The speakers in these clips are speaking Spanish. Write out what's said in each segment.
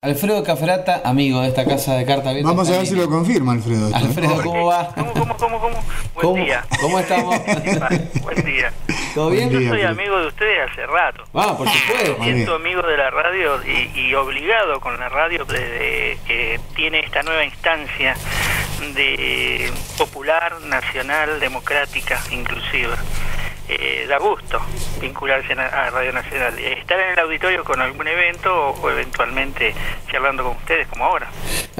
Alfredo Caferata, amigo de esta casa de carta abierta. Vamos a ver si lo confirma, Alfredo. Alfredo, ¿cómo va? ¿Cómo? Buen día. ¿Cómo estamos? Buen día. ¿Todo bien? Yo soy amigo de ustedes hace rato. Por supuesto. Siento amigo de la radio y obligado con la radio desde que tiene esta nueva instancia de popular, nacional, democrática, inclusiva. Da gusto vincularse a Radio Nacional, estar en el auditorio con algún evento o eventualmente charlando con ustedes como ahora.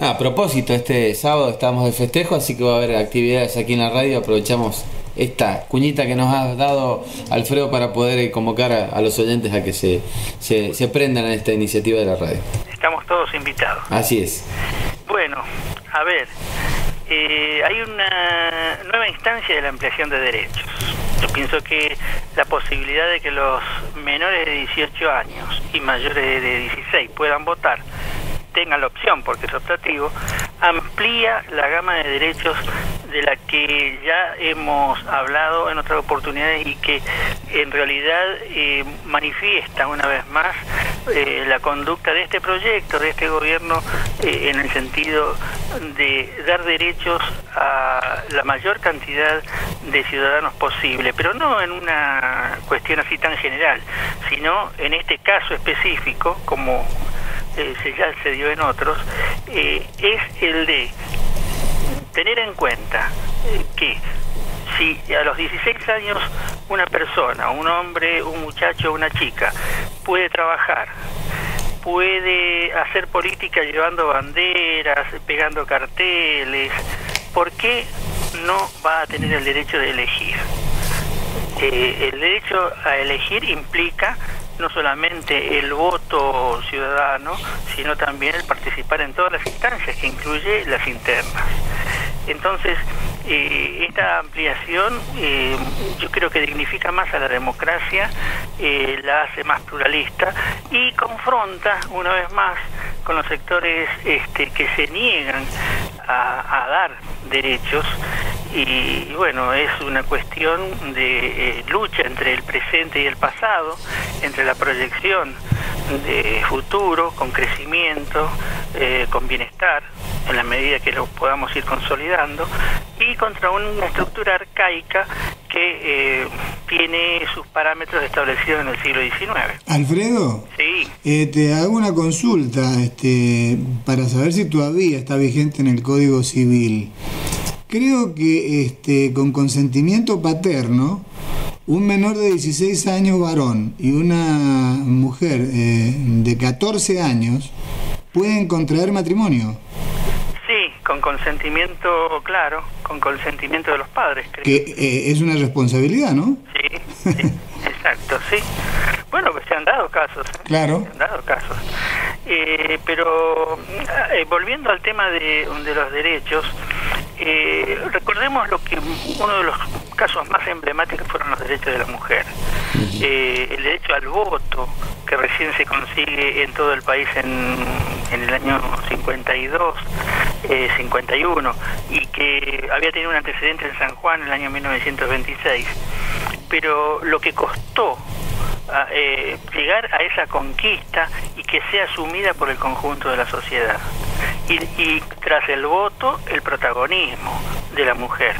A propósito, este sábado estamos de festejo, así que va a haber actividades aquí en la radio. Aprovechamos esta cuñita que nos ha dado Alfredo para poder convocar a los oyentes a que se prendan a esta iniciativa de la radio. Estamos todos invitados. Así es. Bueno, a ver, hay una nueva instancia de la ampliación de derechos. Yo pienso que la posibilidad de que los menores de 18 años y mayores de 16 puedan votar, tengan la opción, porque es optativo, amplía la gama de derechos de la que ya hemos hablado en otras oportunidades y que en realidad manifiesta una vez más la conducta de este proyecto, de este gobierno, en el sentido de dar derechos a la mayor cantidad de ciudadanos posible, pero no en una cuestión así tan general, sino en este caso específico, como ya se dio en otros, es el de tener en cuenta que si a los 16 años una persona, un hombre, un muchacho, una chica, puede trabajar, puede hacer política llevando banderas, pegando carteles, ¿por qué no va a tener el derecho de elegir? El derecho a elegir implica no solamente el voto ciudadano, sino también el participar en todas las instancias, que incluye las internas. Entonces, esta ampliación yo creo que dignifica más a la democracia, la hace más pluralista y confronta una vez más con los sectores que se niegan a dar derechos. Y bueno, es una cuestión de lucha entre el presente y el pasado, entre la proyección de futuro, con crecimiento, con bienestar, en la medida que lo podamos ir consolidando, y contra una estructura arcaica que tiene sus parámetros establecidos en el siglo XIX. Alfredo, sí. Te hago una consulta para saber si todavía está vigente en el Código Civil. Creo que con consentimiento paterno, un menor de 16 años varón y una mujer de 14 años pueden contraer matrimonio. Sí, con consentimiento, claro, con consentimiento de los padres, creo. Que es una responsabilidad, ¿no? Sí, exacto, sí. Bueno, pues se han dado casos. Claro. Se han dado casos. Pero volviendo al tema de los derechos, recordemos uno de los casos más emblemáticos fueron los derechos de la mujer. El derecho al voto, que recién se consigue en todo el país en el año 52, 51, y que había tenido un antecedente en San Juan en el año 1926. Pero lo que costó llegar a esa conquista y que sea asumida por el conjunto de la sociedad, y tras el voto, el protagonismo de la mujer.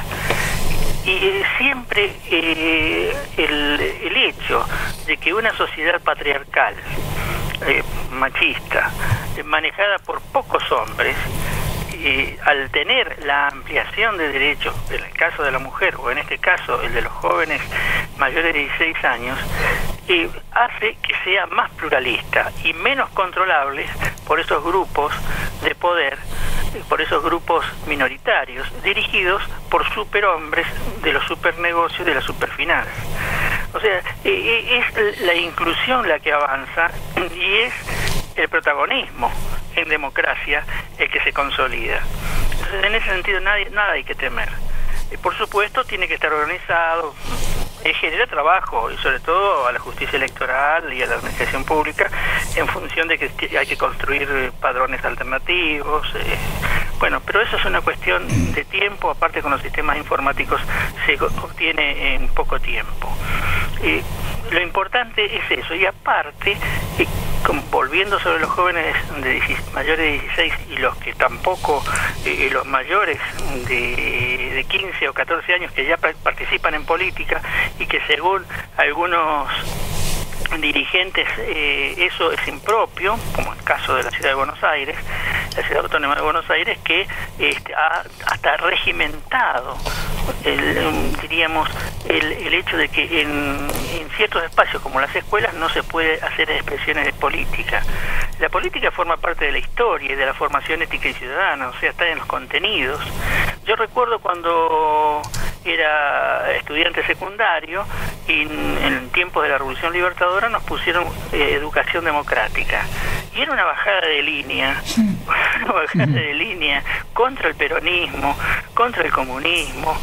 Y siempre el hecho de que una sociedad patriarcal, machista, manejada por pocos hombres, al tener la ampliación de derechos, en el caso de la mujer, o en este caso el de los jóvenes mayores de 16 años, hace que sea más pluralista y menos controlable por esos grupos de poder, por esos grupos minoritarios, dirigidos por superhombres de los supernegocios, de las superfinanzas. O sea, es la inclusión la que avanza y es el protagonismo en democracia el que se consolida. Entonces, en ese sentido, nada hay que temer. Por supuesto, tiene que estar organizado, genera trabajo, y sobre todo a la justicia electoral y a la administración pública, en función de que hay que construir padrones alternativos. Bueno, pero eso es una cuestión de tiempo, aparte con los sistemas informáticos se obtiene en poco tiempo. Lo importante es eso, y aparte volviendo sobre los jóvenes mayores de 16 y los que tampoco, los mayores de 15 o 14 años que ya participan en política y que según algunos dirigentes eso es impropio, como el caso de la Ciudad de Buenos Aires, la Ciudad Autónoma de Buenos Aires, que ha hasta regimentado diríamos el hecho de que en ciertos espacios como las escuelas no se puede hacer expresiones de política. La política forma parte de la historia y de la formación ética y ciudadana, o sea, está en los contenidos. Yo recuerdo cuando era estudiante secundario y en tiempos de la Revolución Libertadora nos pusieron educación democrática y era una bajada de línea, contra el peronismo, contra el comunismo.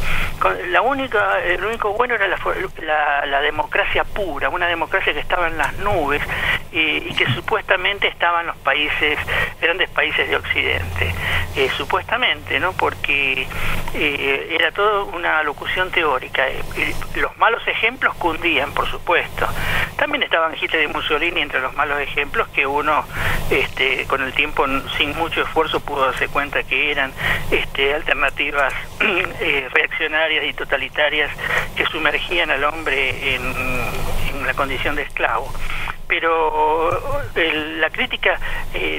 Lo único bueno era la democracia pura, una democracia que estaba en las nubes y que supuestamente estaba en los grandes países de Occidente, supuestamente, ¿no? Porque era todo una locución teórica. Los malos ejemplos cundían, por supuesto. También estaban Hitler y Mussolini entre los malos ejemplos que uno con el tiempo sin mucho esfuerzo pudo darse cuenta que eran alternativas reaccionarias y totalitarias que sumergían al hombre en la condición de esclavo. Pero la crítica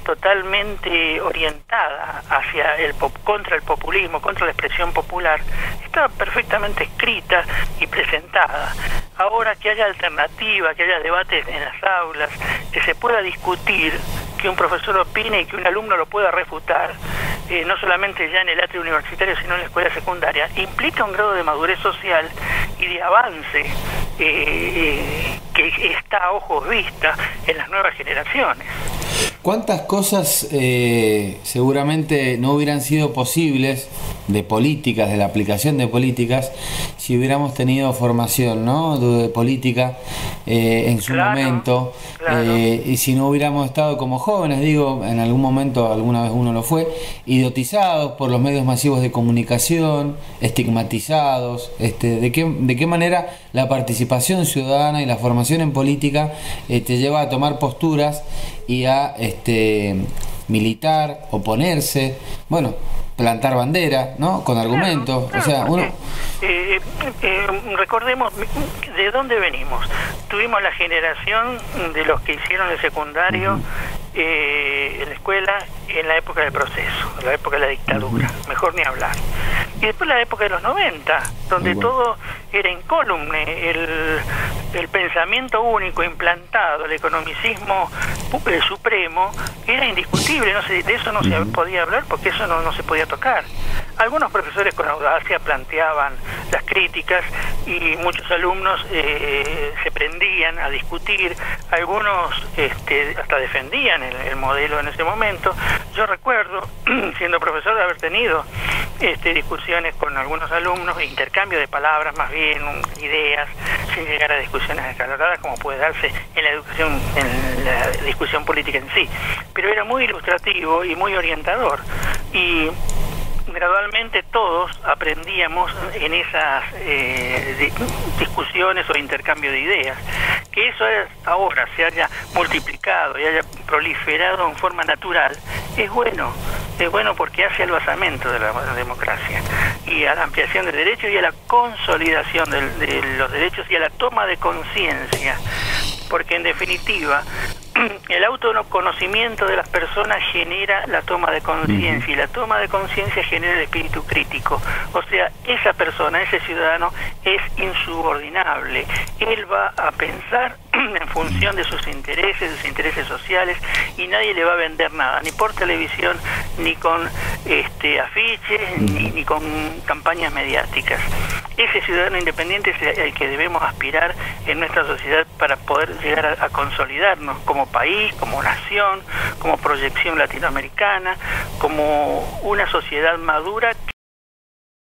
totalmente orientada contra el populismo, contra la expresión popular, está perfectamente escrita y presentada. Ahora que haya alternativa, que haya debates en las aulas, que se pueda discutir, que un profesor opine y que un alumno lo pueda refutar, no solamente ya en el atrio universitario, sino en la escuela secundaria, implica un grado de madurez social y de avance que está a ojos vista en las nuevas generaciones. ¿Cuántas cosas seguramente no hubieran sido posibles de políticas, de la aplicación de políticas, si hubiéramos tenido formación, ¿no?, de política en su momento, y si no hubiéramos estado como jóvenes, digo, en algún momento, alguna vez uno lo fue, idiotizados por los medios masivos de comunicación, estigmatizados, de qué manera la participación ciudadana y la formación en política te lleva a tomar posturas y a militar, oponerse, bueno, plantar bandera, ¿no?, con argumentos. Claro, o sea, uno recordemos de dónde venimos. Tuvimos la generación de los que hicieron el secundario en la escuela en la época del proceso, en la época de la dictadura, mejor ni hablar. Y después la época de los 90, donde todo era incólume, el pensamiento único implantado, el economicismo supremo, era indiscutible, de eso no se podía hablar porque eso no se podía tocar. Algunos profesores con audacia planteaban las críticas y muchos alumnos se prendían a discutir, algunos hasta defendían el modelo en ese momento. Yo recuerdo, siendo profesor, de haber tenido discusiones con algunos alumnos, intercambio de palabras, más bien ideas, sin llegar a discusiones acaloradas como puede darse en la discusión política en sí. Pero era muy ilustrativo y muy orientador. Y gradualmente todos aprendíamos en esas discusiones o intercambio de ideas. Que eso ahora se haya multiplicado y haya proliferado en forma natural es bueno porque hace al basamento de la democracia y a la ampliación de derechos y a la consolidación de los derechos y a la toma de conciencia, porque en definitiva el autoconocimiento de las personas genera la toma de conciencia y la toma de conciencia genera el espíritu crítico. O sea, esa persona, ese ciudadano es insubordinable. Él va a pensar en función de sus intereses sociales, y nadie le va a vender nada, ni por televisión, ni con afiches, ni con campañas mediáticas. Ese ciudadano independiente es el que debemos aspirar en nuestra sociedad para poder llegar a consolidarnos como país, como nación, como proyección latinoamericana, como una sociedad madura